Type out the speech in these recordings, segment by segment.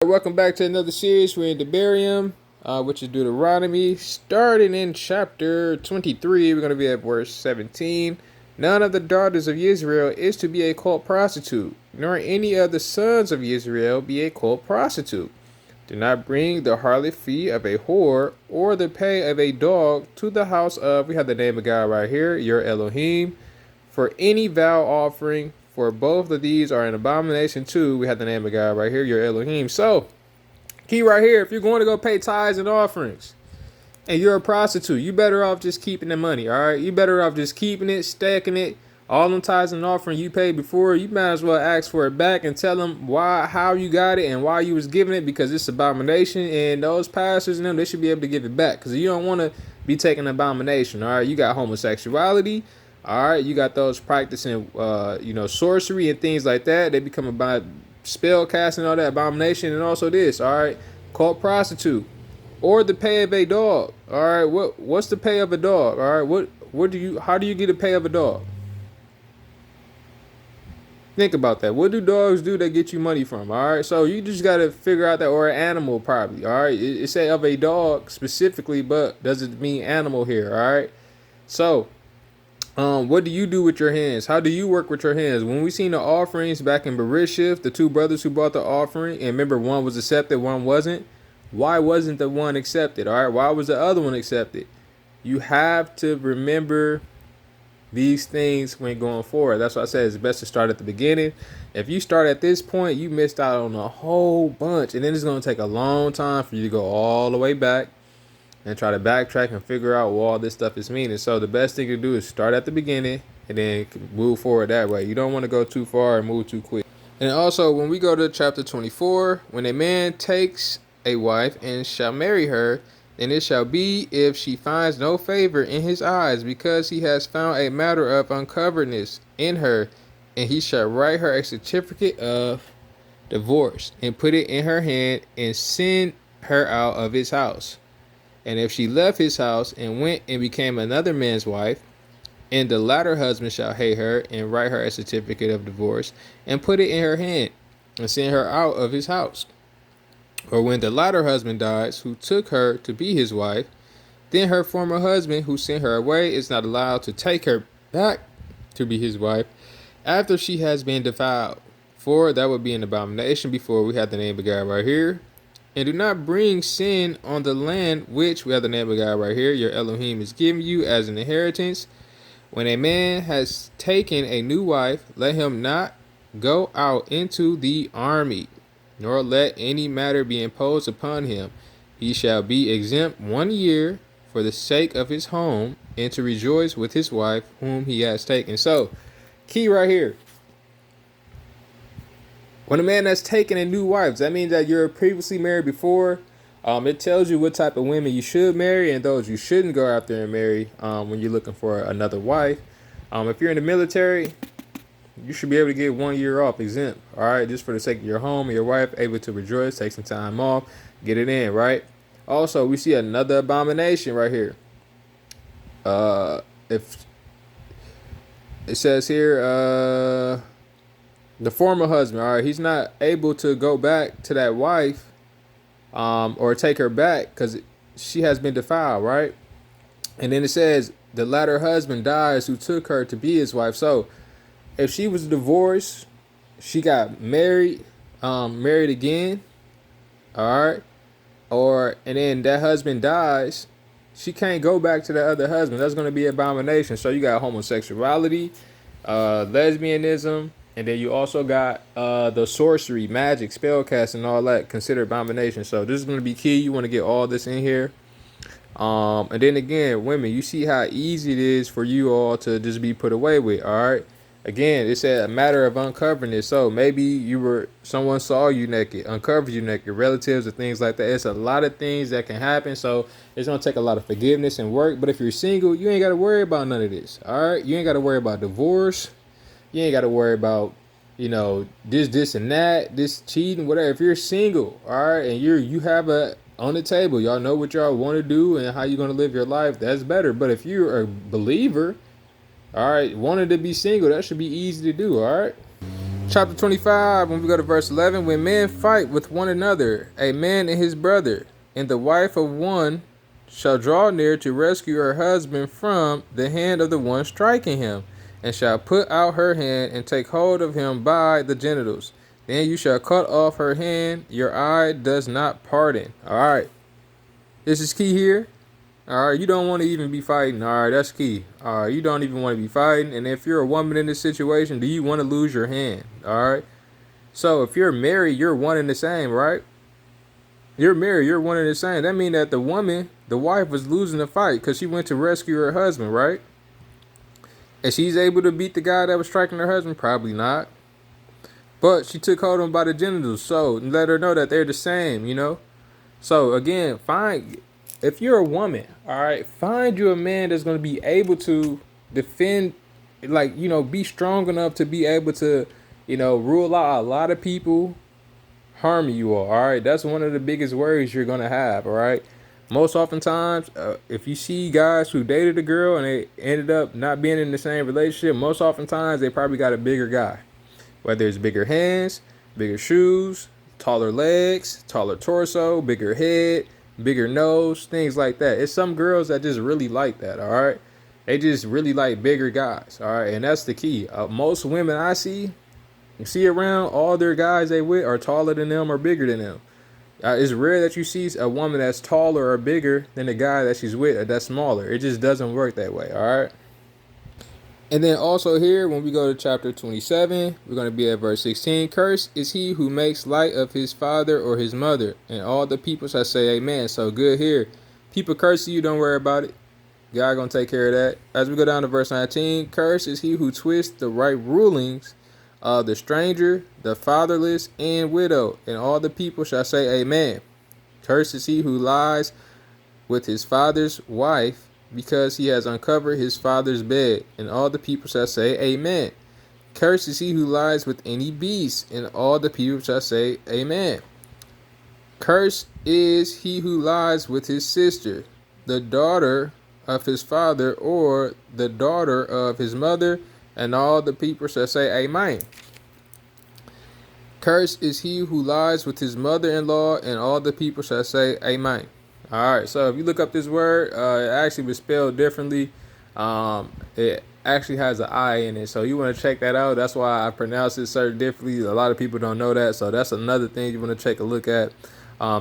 Welcome back to another series. We're in Debarium, which is Deuteronomy. Starting in chapter 23, we're going to be at verse 17. None of the daughters of Israel is to be a court prostitute, nor any of the sons of Israel be a court prostitute. Do not bring the harlot fee of a whore or the pay of a dog to the house of, we have the name of God right here, your Elohim, for any vow offering. For both of these are an abomination too. We have the name of God right here, your Elohim. So, key right here, if you're going to go pay tithes and offerings and you're a prostitute, you better off just keeping the money, all right? You better off just keeping it, stacking it. All them tithes and offering you paid before, you might as well ask for it back and tell them why, how you got it and why you was giving it, because it's abomination. And those pastors and them, they should be able to give it back, because you don't want to be taking abomination, all right? You got homosexuality. All right, you got those practicing, sorcery and things like that. They become about spell casting, all that abomination, and also this. All right, called prostitute, or the pay of a dog. All right, what's the pay of a dog? All right, how do you get the pay of a dog? Think about that. What do dogs do that get you money from? All right, so you just got to figure out that, or an animal probably. All right, it say of a dog specifically, but does it mean animal here? All right, so. What do you do with your hands? How do you work with your hands? When we seen the offerings back in Bereshith, the two brothers who brought the offering, and remember one was accepted, one wasn't. Why wasn't the one accepted? All right, why was the other one accepted? You have to remember these things when going forward. That's why I said it's best to start at the beginning. If you start at this point, you missed out on a whole bunch, and then it's going to take a long time for you to go all the way back and try to backtrack and figure out what all this stuff is meaning. So the best thing to do is start at the beginning and then move forward that way. You don't want to go too far and move too quick. And also, when we go to chapter 24, when a man takes a wife and shall marry her, then it shall be if she finds no favor in his eyes, because he has found a matter of uncoveredness in her, and he shall write her a certificate of divorce and put it in her hand and send her out of his house. And if she left his house and went and became another man's wife, and the latter husband shall hate her and write her a certificate of divorce and put it in her hand and send her out of his house. Or when the latter husband dies, who took her to be his wife, then her former husband who sent her away is not allowed to take her back to be his wife after she has been defiled. For that would be an abomination. Before we have the name of God right here. And do not bring sin on the land which, we have the name of God right here, your Elohim is giving you as an inheritance. When a man has taken a new wife, let him not go out into the army, nor let any matter be imposed upon him. He shall be exempt 1 year for the sake of his home, and to rejoice with his wife whom he has taken. So, key right here. When a man has taken a new wife, does that mean that you're previously married before? It tells you what type of women you should marry and those you shouldn't go out there and marry when you're looking for another wife. If you're in the military, you should be able to get 1 year off exempt. All right, just for the sake of your home and your wife, able to rejoice, take some time off, get it in, right? Also, we see another abomination right here. If it says here, the former husband, all right, he's not able to go back to that wife or take her back because she has been defiled, right? And then it says the latter husband dies who took her to be his wife. So if she was divorced, she got married again, all right, and then that husband dies, she can't go back to the other husband. That's going to be abomination. So you got homosexuality, lesbianism, and then you also got the sorcery, magic, spellcasting, and all that considered abomination. So this is going to be key. You want to get all this in here. And then again, women, you see how easy it is for you all to just be put away with, all right? Again, it said a matter of uncovering. So maybe someone saw you naked, uncovered you naked, relatives or things like that. It's a lot of things that can happen. So it's going to take a lot of forgiveness and work. But if you're single, you ain't got to worry about none of this, all right? You ain't got to worry about divorce. You ain't got to worry about, this and that, this cheating, whatever. If you're single, all right, and you have on the table, y'all know what y'all want to do and how you're going to live your life, that's better. But if you're a believer, all right, wanting to be single, that should be easy to do, all right? Chapter 25, when we go to verse 11, when men fight with one another, a man and his brother, and the wife of one shall draw near to rescue her husband from the hand of the one striking him, and shall put out her hand and take hold of him by the genitals. Then you shall cut off her hand, your eye does not pardon. Alright, this is key here. Alright, you don't want to even be fighting. Alright, that's key. Alright, you don't even want to be fighting. And if you're a woman in this situation, do you want to lose your hand? Alright. So if you're married, you're one and the same, right? You're married, you're one and the same. That means that the woman, the wife, was losing the fight because she went to rescue her husband, right? And she's able to beat the guy that was striking her husband? Probably not. But she took hold of him by the genitals, so let her know that they're the same, you know? So again, if you're a woman, all right, find you a man that's going to be able to defend, like, you know, be strong enough to be able to, you know, rule out a lot of people harming you all right? That's one of the biggest worries you're going to have, all right? Most oftentimes, if you see guys who dated a girl and they ended up not being in the same relationship, most oftentimes they probably got a bigger guy. Whether it's bigger hands, bigger shoes, taller legs, taller torso, bigger head, bigger nose, things like that. It's some girls that just really like that, all right? They just really like bigger guys, all right? And that's the key. Most women I see around, all their guys they with are taller than them or bigger than them. It's rare that you see a woman that's taller or bigger than the guy that she's with or that's smaller. It just doesn't work that way, all right? And then also here, when we go to chapter 27, we're going to be at verse 16. Cursed is he who makes light of his father or his mother, and all the people shall say amen. So good here. People curse you, don't worry about it. God going to take care of that. As we go down to verse 19, cursed is he who twists the right rulings of the stranger, the fatherless, and widow, and all the people shall say amen. Cursed is he who lies with his father's wife, because he has uncovered his father's bed, and all the people shall say amen. Cursed is he who lies with any beast, and all the people shall say amen. Cursed is he who lies with his sister, the daughter of his father, or the daughter of his mother, and all the people shall say amen. Cursed is he who lies with his mother-in-law, and all the people shall say amen. All right, so if you look up this word, it actually was spelled differently. It actually has an I in it, so you want to check that out. That's why I pronounce it certain differently. A lot of people don't know that, so that's another thing you want to take a look at.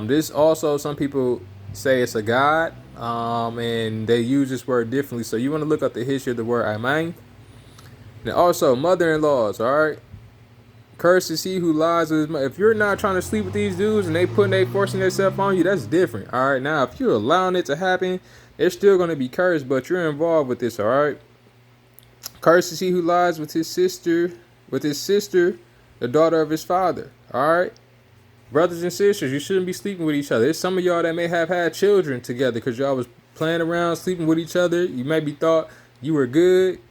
This also, some people say it's a god, and they use this word differently, so you want to look up the history of the word amen. And also, mother-in-laws, all right? Cursed is he who lies with his mother. If you're not trying to sleep with these dudes and they forcing themselves on you, that's different. All right. Now, if you're allowing it to happen, they're still going to be cursed, but you're involved with this. All right. Cursed is he who lies with his sister, the daughter of his father. All right. Brothers and sisters, you shouldn't be sleeping with each other. There's some of y'all that may have had children together because y'all was playing around, sleeping with each other. You maybe thought you were good.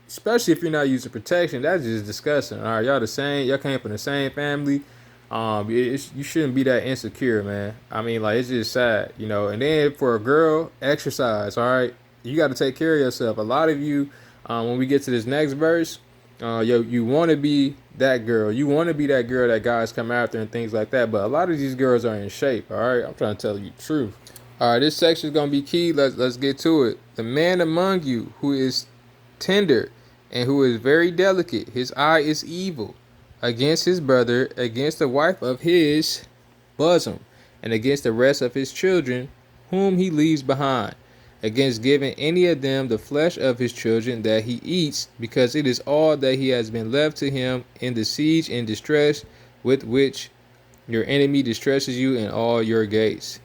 Especially if you're not using protection, that's just disgusting. All right, y'all the same. Y'all came from the same family. You shouldn't be that insecure, man. I mean, like, it's just sad, you know. And then for a girl, exercise. All right, you got to take care of yourself. A lot of you, when we get to this next verse, you want to be that girl. You want to be that girl that guys come after and things like that. But a lot of these girls are in shape. All right, I'm trying to tell you the truth. All right, this section is gonna be key. Let's get to it. The man among you who is tender and who is very delicate, his eye is evil against his brother, against the wife of his bosom, and against the rest of his children whom he leaves behind, against giving any of them the flesh of his children that he eats, because it is all that he has been left to him in the siege and distress with which your enemy distresses you in all your gates.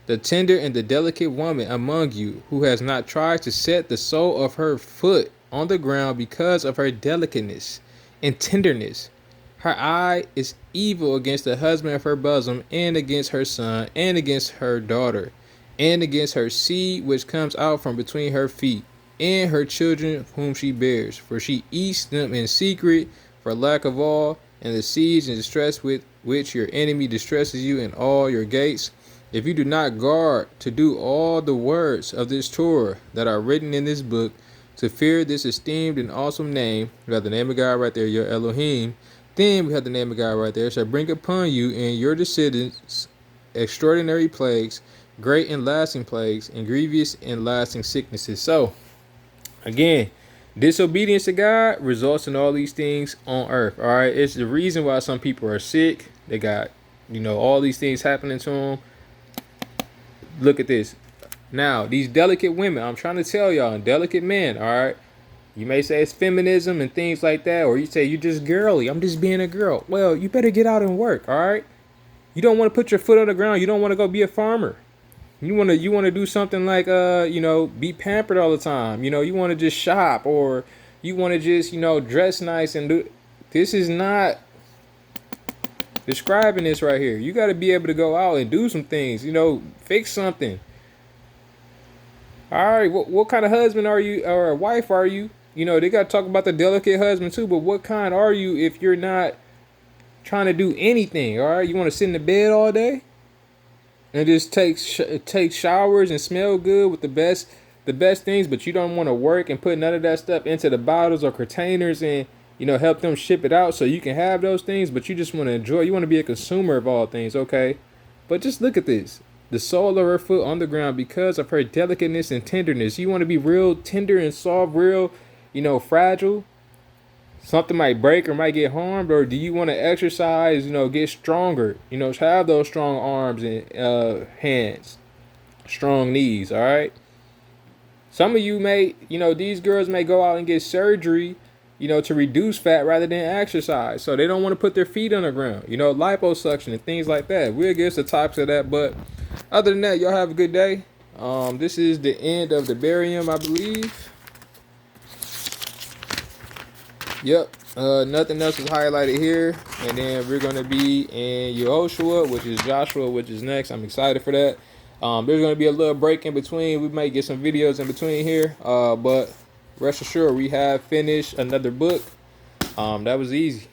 The tender and the delicate woman among you, who has not tried to set the sole of her foot on the ground because of her delicateness and tenderness. Her eye is evil against the husband of her bosom, and against her son, and against her daughter, and against her seed which comes out from between her feet, and her children whom she bears. For she eats them in secret for lack of all, and the siege and distress with which your enemy distresses you in all your gates. If you do not guard to do all the words of this Torah that are written in this book, to fear this esteemed and awesome name, you got the name of God right there, your Elohim, Then we have the name of God right there. It shall bring upon you and your descendants extraordinary plagues, great and lasting plagues, and grievous and lasting sicknesses. So, again, disobedience to God results in all these things on earth. All right. It's the reason why some people are sick. They got, all these things happening to them. Look at this. Now, these delicate women, I'm trying to tell y'all, and delicate men, all right? You may say it's feminism and things like that, or you say you're just girly. I'm just being a girl. Well, you better get out and work, all right? You don't want to put your foot on the ground. You don't want to go be a farmer. You want to do something like be pampered all the time. You want to just shop, or you want to just dress nice and do. This is not describing this right here. You got to be able to go out and do some things. Fix something. All right, what kind of husband are you, or a wife are you? They got to talk about the delicate husband too, but what kind are you if you're not trying to do anything? All right, you want to sit in the bed all day and just take showers and smell good with the best things, but you don't want to work and put none of that stuff into the bottles or containers and help them ship it out so you can have those things, but you just want to enjoy. You want to be a consumer of all things, okay? But just look at this. The sole of her foot on the ground because of her delicateness and tenderness. You want to be real tender and soft, real, fragile. Something might break or might get harmed, or do you want to exercise, get stronger, have those strong arms and hands, strong knees, all right? Some of you may, these girls may go out and get surgery, to reduce fat rather than exercise. So they don't want to put their feet on the ground, liposuction and things like that. We'll get to the topics of that, but other than that, y'all have a good day. This is the end of the barium, I believe. Yep. Nothing else is highlighted here. And then we're going to be in Yehoshua, which is Joshua, which is next. I'm excited for that. There's going to be a little break in between. We might get some videos in between here. But rest assured, we have finished another book. That was easy.